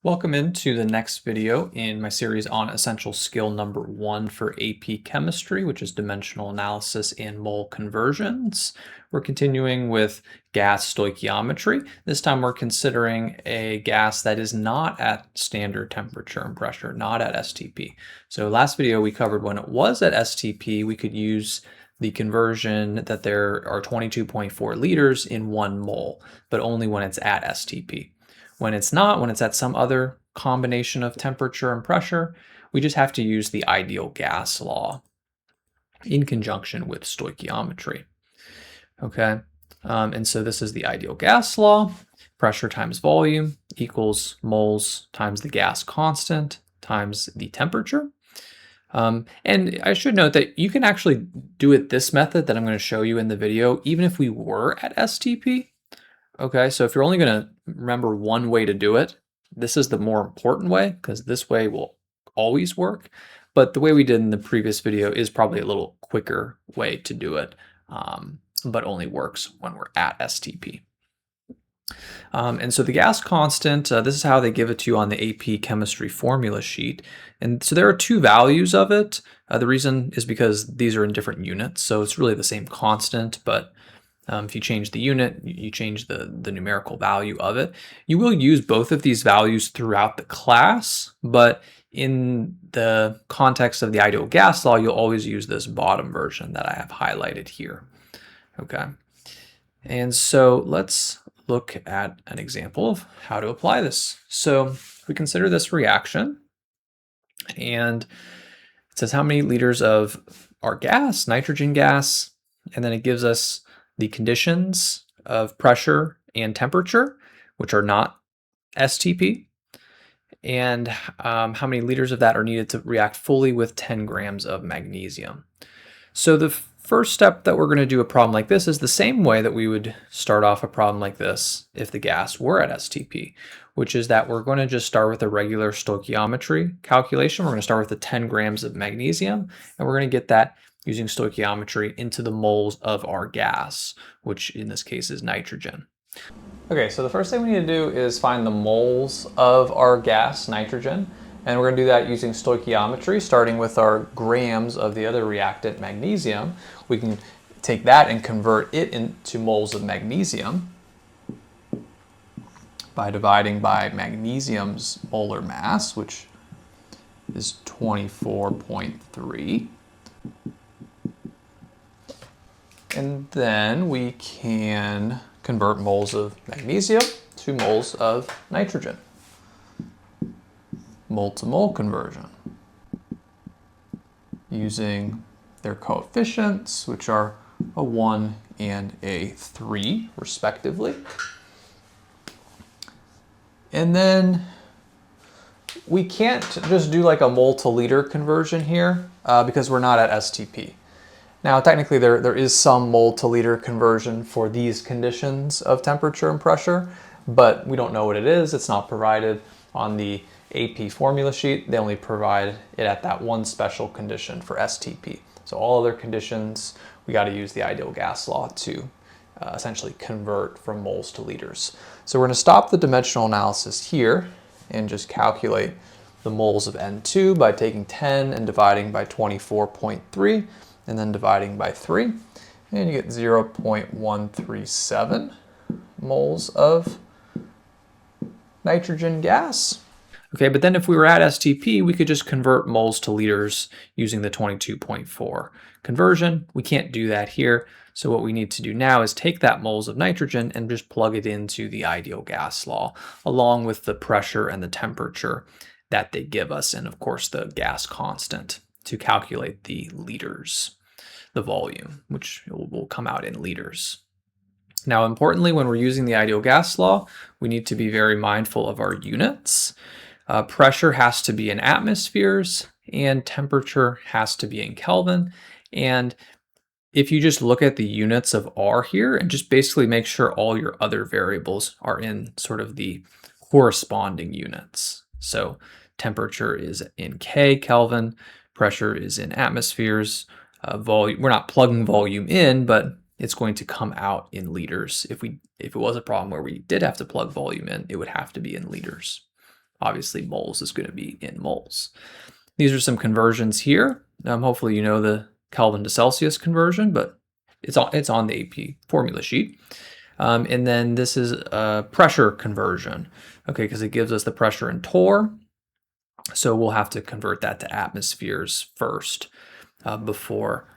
Welcome into the next video in my series on essential skill number 1 for AP Chemistry, which is dimensional analysis and mole conversions. We're continuing with gas stoichiometry. This time we're considering a gas that is not at standard temperature and pressure, not at STP. So last video we covered when it was at STP, we could use the conversion that there are 22.4 liters in 1 mole, but only when it's at STP. When it's not, when it's at some other combination of temperature and pressure, we just have to use the ideal gas law in conjunction with stoichiometry. Okay, and so this is the ideal gas law. Pressure times volume equals moles times the gas constant times the temperature. And I should note that you can actually do it this method that I'm going to show you in the video, even if we were at STP. Okay, so if you're only going to remember one way to do it, this is the more important way because this way will always work. But the way we did in the previous video is probably a little quicker way to do it, but only works when we're at STP. And so the gas constant, this is how they give it to you on the AP chemistry formula sheet. And so there are two values of it. The reason is because these are in different units. So it's really the same constant, but if you change the unit, you change the numerical value of it. You will use both of these values throughout the class, but in the context of the ideal gas law, you'll always use this bottom version that I have highlighted here. Okay, and so let's look at an example of how to apply this. So if we consider this reaction, and it says how many liters of our gas, nitrogen gas, and then it gives us the conditions of pressure and temperature, which are not STP, and how many liters of that are needed to react fully with 10 grams of magnesium. So the first step that we're going to do a problem like this is the same way that we would start off a problem like this if the gas were at STP, which is that we're going to just start with a regular stoichiometry calculation. We're going to start with the 10 grams of magnesium, and we're going to get that using stoichiometry into the moles of our gas, which in this case is nitrogen. Okay, so the first thing we need to do is find the moles of our gas, nitrogen, and we're going to do that using stoichiometry, starting with our grams of the other reactant, magnesium. We can take that and convert it into moles of magnesium by dividing by magnesium's molar mass, which is 24.3. And then we can convert moles of magnesium to moles of nitrogen. Mole to mole conversion using their coefficients, which are a 1 and a 3 respectively. And then we can't just do like a mole to liter conversion here because we're not at STP. Now, technically, there is some mole to liter conversion for these conditions of temperature and pressure, but we don't know what it is. It's not provided on the AP formula sheet. They only provide it at that one special condition for STP. So all other conditions, we got to use the ideal gas law to essentially convert from moles to liters. So we're going to stop the dimensional analysis here and just calculate the moles of N2 by taking 10 and dividing by 24.3. and then dividing by 3, and you get 0.137 moles of nitrogen gas. Okay, but then if we were at STP, we could just convert moles to liters using the 22.4 conversion. We can't do that here, so what we need to do now is take that moles of nitrogen and just plug it into the ideal gas law, along with the pressure and the temperature that they give us, and of course the gas constant, to calculate the liters, the volume, which will come out in liters. Now, importantly, when we're using the ideal gas law, we need to be very mindful of our units. Pressure has to be in atmospheres, and temperature has to be in Kelvin. And if you just look at the units of R here and just basically make sure all your other variables are in sort of the corresponding units. So temperature is in K Kelvin, pressure is in atmospheres, volume, we're not plugging volume in, but it's going to come out in liters. If it was a problem where we did have to plug volume in, it would have to be in liters. obviously moles is going to be in moles. These are some conversions here. Hopefully you know the Kelvin to Celsius conversion, but it's on the AP formula sheet. And then this is a pressure conversion, okay, because it gives us the pressure in torr. So we'll have to convert that to atmospheres first before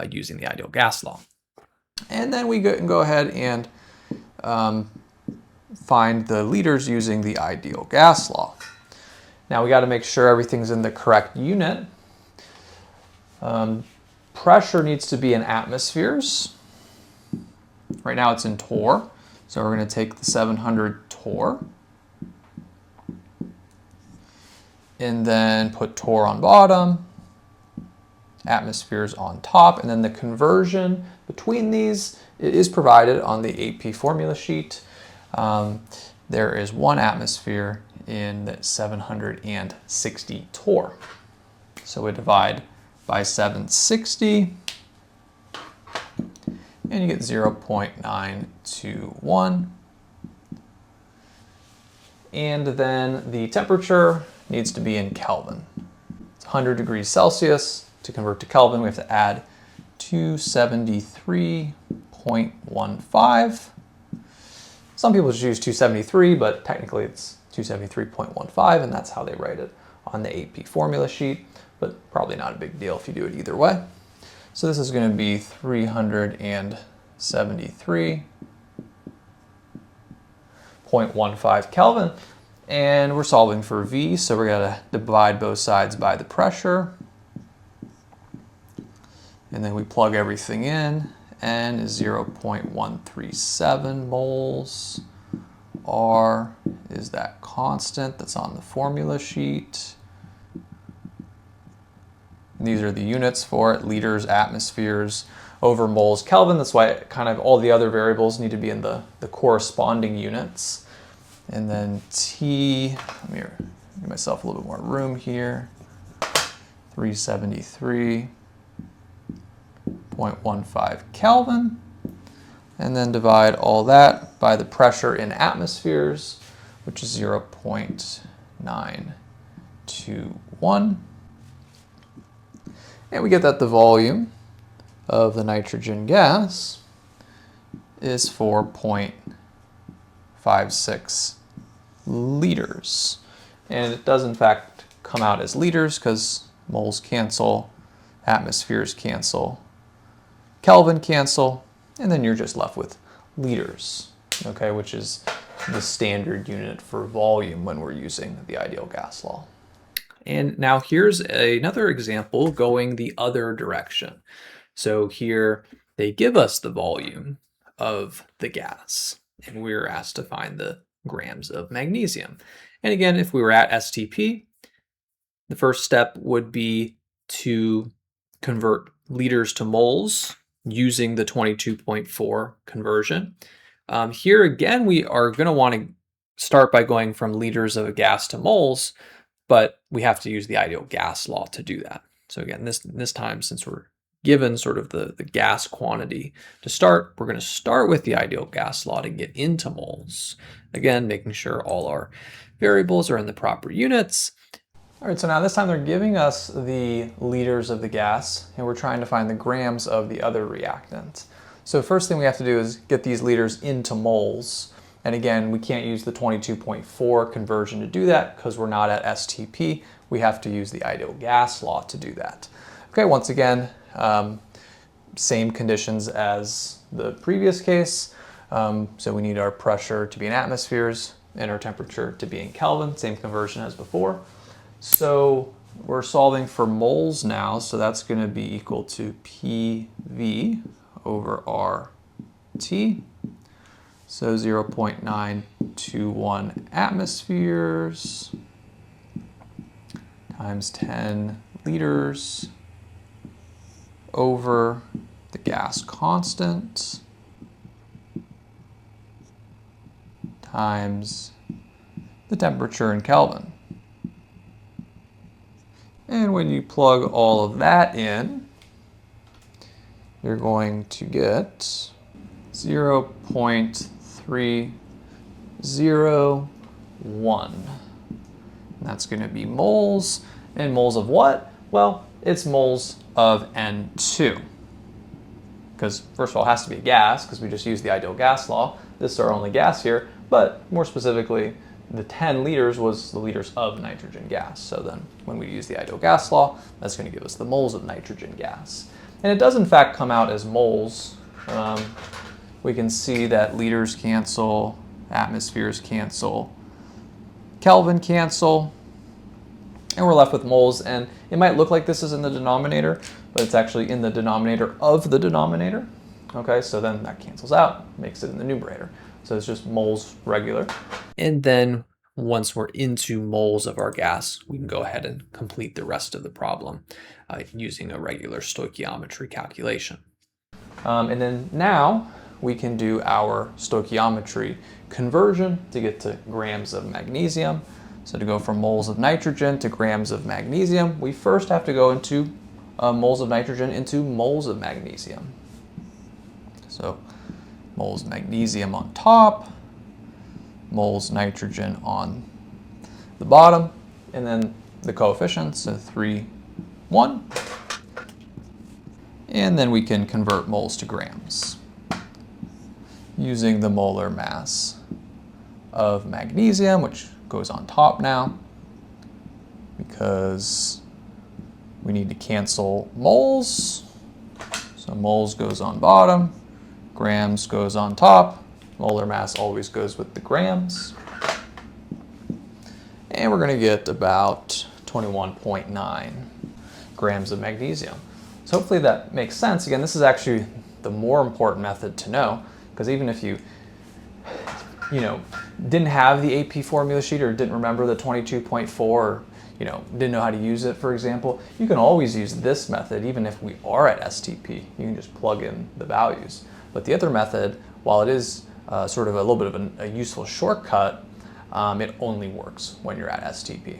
using the ideal gas law. And then we can go ahead and find the liters using the ideal gas law. Now we got to make sure everything's in the correct unit. Pressure needs to be in atmospheres. Right now it's in torr, so we're going to take the 700 torr and then put torr on bottom, atmospheres on top, and then the conversion between these is provided on the AP formula sheet. There is 1 atmosphere in 760 torr. So we divide by 760, and you get 0.921. And then the temperature needs to be in Kelvin. It's 100 degrees Celsius. To convert to Kelvin, we have to add 273.15. Some people just use 273, but technically it's 273.15, and that's how they write it on the AP formula sheet, but probably not a big deal if you do it either way. So this is going to be 373.15 Kelvin, and we're solving for V, so we're going to divide both sides by the pressure, and then we plug everything in. N is 0.137 moles. R is that constant that's on the formula sheet. And these are the units for it: liters, atmospheres, over moles, Kelvin. That's why kind of all the other variables need to be in the corresponding units. And then T, let me give myself a little bit more room here. 373.15 Kelvin, and then divide all that by the pressure in atmospheres, which is 0.921. And we get that the volume of the nitrogen gas is 4.56 liters. And it does in fact come out as liters because moles cancel, atmospheres cancel, Kelvin cancel, and then you're just left with liters, okay, which is the standard unit for volume when we're using the ideal gas law. And now here's another example going the other direction. So here they give us the volume of the gas, and we're asked to find the grams of magnesium. And again, if we were at STP, the first step would be to convert liters to moles using the 22.4 conversion. Here again, we are going to want to start by going from liters of a gas to moles, but we have to use the ideal gas law to do that. So again, this time, since we're given sort of the gas quantity to start, we're going to start with the ideal gas law to get into moles. Again, making sure all our variables are in the proper units. All right, so now this time they're giving us the liters of the gas, and we're trying to find the grams of the other reactant. So first thing we have to do is get these liters into moles. And again, we can't use the 22.4 conversion to do that because we're not at STP. We have to use the ideal gas law to do that. Okay, once again, same conditions as the previous case. So we need our pressure to be in atmospheres and our temperature to be in Kelvin, same conversion as before. So we're solving for moles now, so that's going to be equal to PV over RT. So 0.921 atmospheres times 10 liters over the gas constant times the temperature in Kelvin. And when you plug all of that in, you're going to get 0.301. That's going to be moles. And moles of what? Well, it's moles of N2. Because first of all, it has to be a gas, because we just used the ideal gas law. This is our only gas here, but more specifically, the 10 liters was the liters of nitrogen gas. So then when we use the ideal gas law, that's going to give us the moles of nitrogen gas. And it does in fact come out as moles. We can see that liters cancel, atmospheres cancel, Kelvin cancel, and we're left with moles. And it might look like this is in the denominator, but it's actually in the denominator of the denominator. Okay, so then that cancels out, makes it in the numerator. So it's just moles regular. And then once we're into moles of our gas, we can go ahead and complete the rest of the problem using a regular stoichiometry calculation. And then now we can do our stoichiometry conversion to get to grams of magnesium. So to go from moles of nitrogen to grams of magnesium, we first have to go into moles of nitrogen into moles of magnesium. So moles of magnesium on top, moles nitrogen on the bottom, and then the coefficients, so 3, 1. And then we can convert moles to grams using the molar mass of magnesium, which goes on top now because we need to cancel moles. So moles goes on bottom, grams goes on top. Molar mass always goes with the grams. And we're going to get about 21.9 grams of magnesium. So hopefully that makes sense. Again, this is actually the more important method to know, because even if you didn't have the AP formula sheet or didn't remember the 22.4, or didn't know how to use it, for example, you can always use this method even if we are at STP. You can just plug in the values. But the other method, while it is sort of a little bit of a useful shortcut, it only works when you're at STP.